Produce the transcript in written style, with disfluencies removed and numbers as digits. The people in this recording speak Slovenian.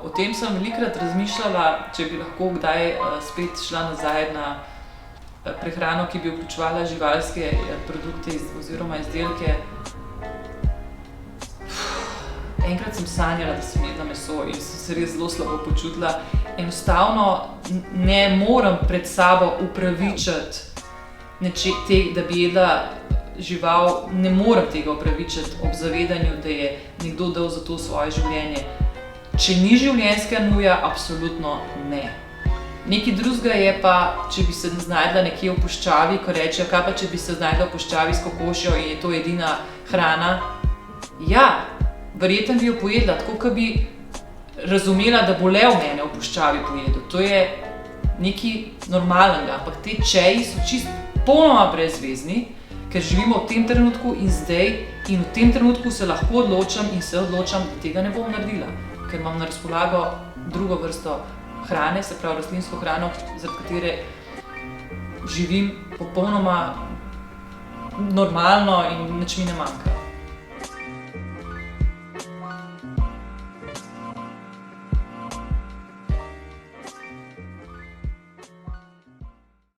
O tem sem velikokrat razmišljala, če bi lahko kdaj spet šla nazaj na prehrano, ki bi vključevala živalske produkte oziroma izdelke. Enkrat sem sanjala, da sem jedla meso in sem se res zelo slabo počutila. Enostavno ne morem pred sabo upravičiti da bi jedla žival, ne morem tega upravičiti ob zavedanju, da je nekdo dal za to svoje življenje. Če ni življenjska nuja, absolutno ne. Nekaj drugega je pa, če bi se znajdla nekje v puščavi, ko rečejo, kaj pa če bi se znajdla v puščavi s kokošjo in je to edina hrana. Ja, verjetno bi jo pojedla, tako kot bi razumela, da bo lev mene v puščavi pojedel. To je nekaj normalnega, ampak te čeji so čisto popolnoma brezvezni, ker živimo v tem trenutku in zdaj in v tem trenutku se lahko odločam in se odločam, da tega ne bom naredila, ker imam na razpolago drugo vrsto hrane, se pravi rastlinsko hrano, zaradi katere živim popolnoma normalno in nič mi ne manjka.